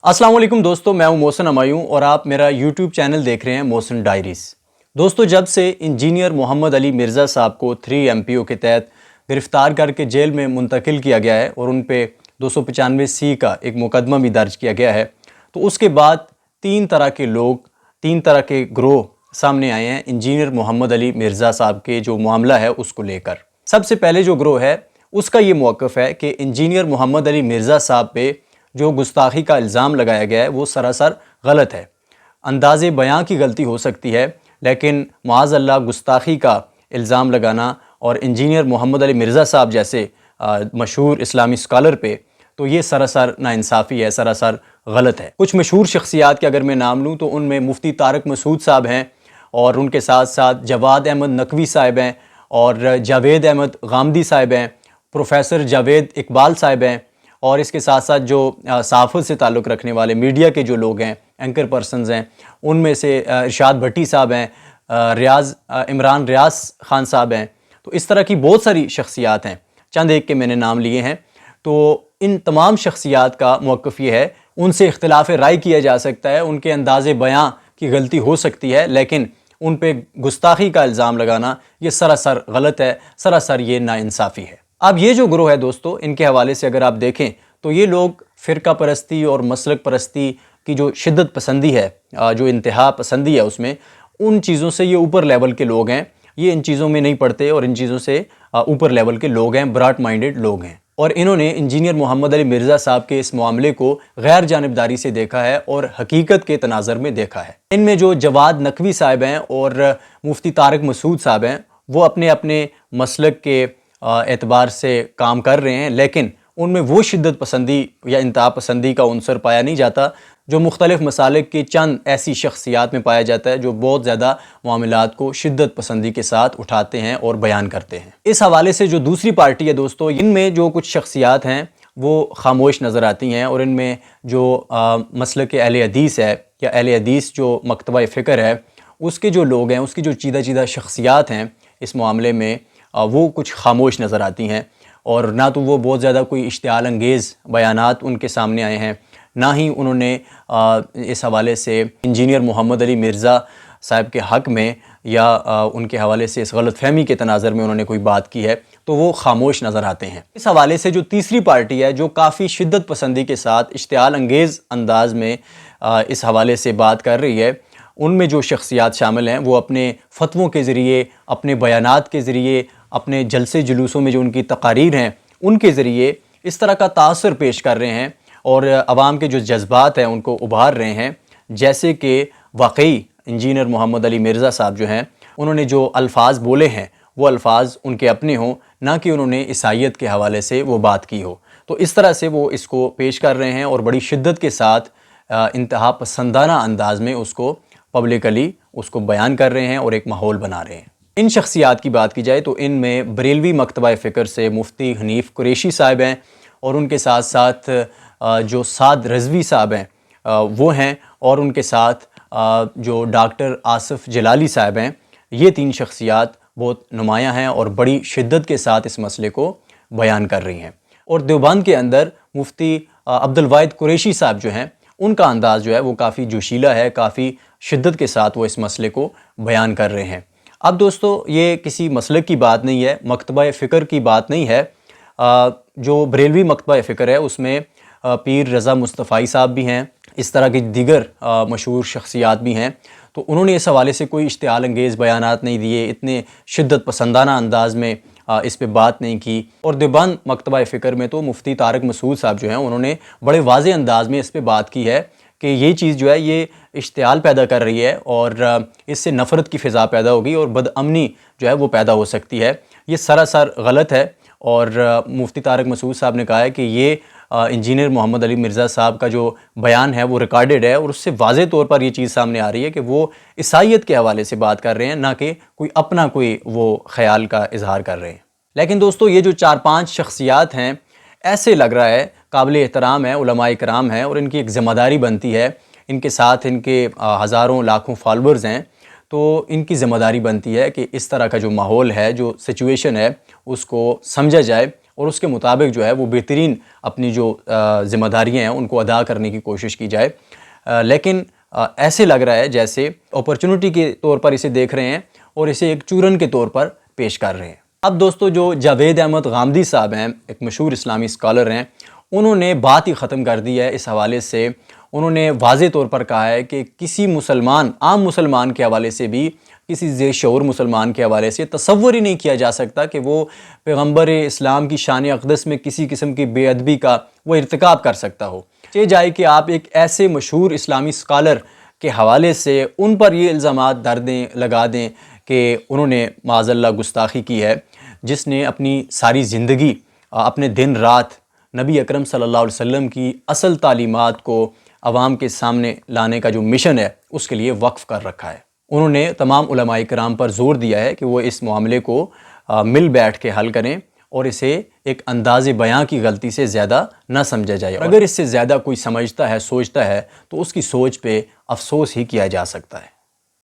अस्सलाम वालेकुम दोस्तों, मैं हूं मोहसिन हमायूं और आप मेरा यूट्यूब चैनल देख रहे हैं मोहसिन डायरीज़। दोस्तों, जब से इंजीनियर मोहम्मद अली मिर्ज़ा साहब को 3 MPO के तहत गिरफ़्तार करके जेल में मुंतकिल किया गया है और उन पे 295C का एक मुकदमा भी दर्ज किया गया है, तो उसके बाद 3 तरह के लोग, 3 तरह के ग्रोह सामने आए हैं इंजीनियर मोहम्मद अली मिर्ज़ा साहब के जो मामला है उसको लेकर। सबसे पहले जो ग्रोह है उसका ये मौक़िफ़ है कि इंजीनियर मोहम्मद अली मिर्ज़ा साहब पे जो गुस्ताखी का इल्ज़ाम लगाया गया है वो सरासर गलत है। अंदाज़े बयां की गलती हो सकती है, लेकिन माअज़ल्लाह गुस्ताखी का इल्ज़ाम लगाना और इंजीनियर मोहम्मद अली मिर्ज़ा साहब जैसे मशहूर इस्लामी स्कॉलर पे तो ये सरासर नाइंसाफ़ी है, सरासर गलत है। कुछ मशहूर शख्सियात के अगर मैं नाम लूँ तो उनमें मुफ्ती तारिक मसूद साहब हैं और उनके साथ साथ जवाद अहमद नकवी साहब हैं और जावेद अहमद गामदी साहब हैं, प्रोफेसर जावेद इकबाल साहब हैं और इसके साथ साथ जो सहाफ़त से ताल्लुक़ रखने वाले मीडिया के जो लोग हैं, एंकर पर्सनस हैं, उनमें से इरशाद भट्टी साहब हैं, इमरान रियाज ख़ान साहब हैं। तो इस तरह की बहुत सारी शख्सियात हैं, चंद एक के मैंने नाम लिए हैं। तो इन तमाम शख्सियात का मौक़िफ़ ये है, उनसे इख्तिलाफ़ राय किया जा सकता है, उनके अंदाज़े बयां की गलती हो सकती है, लेकिन उन पे गुस्ताखी का इल्ज़ाम लगाना ये सरासर गलत है, सरासर ये नाइंसाफ़ी है। अब ये जो ग्रोह है दोस्तों, इनके हवाले से अगर आप देखें तो ये लोग फ़िरका परस्ती और मसलक परस्ती की जो शिद्दत पसंदी है, जो इंतहा पसंदी है, उसमें उन चीज़ों से ये ऊपर लेवल के लोग हैं। ये इन चीज़ों में नहीं पड़ते और इन चीज़ों से ऊपर लेवल के लोग हैं, ब्रॉड माइंडेड लोग हैं। और इन्होंने इंजीनियर मोहम्मद अली मिर्ज़ा साहब के इस मामले को गैर जानिबदारी से देखा है और हकीकत के तनाज़र में देखा है। इनमें जो जवाद नकवी साहब हैं और मुफ्ती तारिक मसूद साहब हैं, वो अपने अपने मसलक के एतबार से काम कर रहे हैं, लेकिन उनमें वो शिद्दत पसंदी या इंतहा पसंदी का उनसर पाया नहीं जाता जो मुख्तलिफ़ मसालिक की चंद ऐसी शख्सियात में पाया जाता है जो बहुत ज़्यादा मामलात को शिद्दत पसंदी के साथ उठाते हैं और बयान करते हैं। इस हवाले से जो दूसरी पार्टी है दोस्तों, इनमें जो कुछ शख्सियात हैं वो खामोश नज़र आती हैं और इनमें जो मसलक अहले हदीस है या अहले हदीस जो मकतबा फ़िक्र है उसके जो लोग हैं, उसकी जो चीदा चीदा शख्सियात हैं इस मामले में, वो कुछ खामोश नज़र आती हैं और ना तो वो बहुत ज़्यादा कोई इश्तिआल अंगेज़ बयानात उनके सामने आए हैं, ना ही उन्होंने इस हवाले से इंजीनियर मोहम्मद अली मिर्ज़ा साहब के हक़ में या उनके हवाले से इस गलतफ़हमी के तनाज़र में उन्होंने कोई बात की है, तो वो खामोश नज़र आते हैं। इस हवाले से जो तीसरी पार्टी है जो काफ़ी शिद्दत पसंदी के साथ इश्तिआल अंगेज़ अंदाज़ में इस हवाले से बात कर रही है, उनमें जो शख्सियात शामिल हैं वो अपने फ़तवों के ज़रिए, अपने बयानात के ज़रिए, अपने जलसे जुलूसों में जो उनकी तकारीर हैं उनके ज़रिए इस तरह का तासुर पेश कर रहे हैं और आवाम के जो जज्बात हैं उनको उभार रहे हैं, जैसे कि वाकई इंजीनियर मोहम्मद अली मिर्ज़ा साहब जो हैं उन्होंने जो अल्फाज़ बोले हैं वो अल्फाज़ उनके अपने हों, ना कि उन्होंने ईसाईयत के हवाले से वो बात की हो। तो इस तरह से वो इसको पेश कर रहे हैं और बड़ी शिद्दत के साथ इंतहा पसंदाना अंदाज़ में उसको पब्लिकली उसको बयान कर रहे हैं और एक माहौल बना रहे हैं। इन शख्सियात की बात की जाए तो इनमें बरेलवी मकतबा फ़िक्र से मुफ्ती हनीफ़ कुरैशी साहब हैं और उनके साथ साथ जो साद रज़वी साहब हैं वो हैं और उनके साथ जो डॉक्टर आसिफ जलाली साहब हैं। ये 3 शख्सियात बहुत नुमायाँ हैं और बड़ी शिद्दत के साथ इस मसले को बयान कर रही हैं। और देवबंद के अंदर मुफ्ती अब्दुल वाहिद कुरैशी साहब जो हैं उनका अंदाज़ जो है वो काफ़ी जोशीला है, काफ़ी शिद्दत के साथ वो इस मसले को बयान कर रहे हैं। अब दोस्तों, ये किसी मसलक की बात नहीं है, मकतबा फ़िक्र की बात नहीं है। जो बरेलवी मकतबा फ़िक्र है उसमें पीर रज़ा मुस्तफ़ाई साहब भी हैं, इस तरह की दीगर मशहूर शख्सियात भी हैं, तो उन्होंने इस हवाले से कोई इश्तिआल अंगेज़ बयानात नहीं दिए, इतने शिद्दत पसंदाना अंदाज़ में इस पे बात नहीं की। और देवबंद मकतबा फ़िक्र में तो मुफ्ती तारिक मसूद साहब जो हैं उन्होंने बड़े वाज़ेह अंदाज़ में इस पे बात की है कि ये चीज़ जो है ये इश्तिआल पैदा कर रही है और इससे नफ़रत की फ़िज़ा पैदा होगी और बदअमनी जो है वो पैदा हो सकती है। ये सरासर गलत है और मुफ्ती तारिक मसूद साहब ने कहा है कि ये इंजीनियर मोहम्मद अली मिर्ज़ा साहब का जो बयान है वो रिकॉर्डेड है और उससे वाज़ेह तौर पर ये चीज़ सामने आ रही है कि वो ईसाईयत के हवाले से बात कर रहे हैं, ना कि कोई अपना कोई वो ख़याल का इजहार कर रहे हैं। लेकिन दोस्तों, ये जो 4-5 शख्सियात हैं, ऐसे लग रहा है काबिल एहतराम है, उलमाए किराम हैं और इनकी एक ज़िम्मेदारी बनती है, इनके साथ इनके हज़ारों लाखों फॉलोअर्स हैं, तो इनकी ज़िम्मेदारी बनती है कि इस तरह का जो माहौल है, जो सिचुएशन है, उसको समझा जाए اور اس کے مطابق جو ہے وہ بہترین اپنی جو ذمہ داریاں ہیں ان کو ادا کرنے کی کوشش کی جائے، لیکن ایسے لگ رہا ہے جیسے اپرچونٹی کے طور پر اسے دیکھ رہے ہیں اور اسے ایک چورن کے طور پر پیش کر رہے ہیں۔ اب دوستو جو جاوید احمد غامدی صاحب ہیں، ایک مشہور اسلامی اسکالر ہیں، انہوں نے بات ہی ختم کر دی ہے اس حوالے سے۔ انہوں نے واضح طور پر کہا ہے کہ کسی مسلمان، عام مسلمان کے حوالے سے بھی، کسی ذی شعور مسلمان کے حوالے سے تصور ہی نہیں کیا جا سکتا کہ وہ پیغمبر اسلام کی شان اقدس میں کسی قسم کی بے ادبی کا وہ ارتکاب کر سکتا ہو۔ چاہے جائے کہ آپ ایک ایسے مشہور اسلامی اسکالر کے حوالے سے ان پر یہ الزامات لگا دیں کہ انہوں نے معاذ اللہ گستاخی کی ہے، جس نے اپنی ساری زندگی، اپنے دن رات نبی اکرم صلی اللہ علیہ وسلم کی اصل تعلیمات کو عوام کے سامنے لانے کا جو مشن ہے اس کے لیے وقف کر رکھا ہے۔ انہوں نے تمام علماء کرام پر زور دیا ہے کہ وہ اس معاملے کو مل بیٹھ کے حل کریں اور اسے ایک انداز بیاں کی غلطی سے زیادہ نہ سمجھا جائے۔ اگر اس سے زیادہ کوئی سمجھتا ہے، سوچتا ہے، تو اس کی سوچ پہ افسوس ہی کیا جا سکتا ہے۔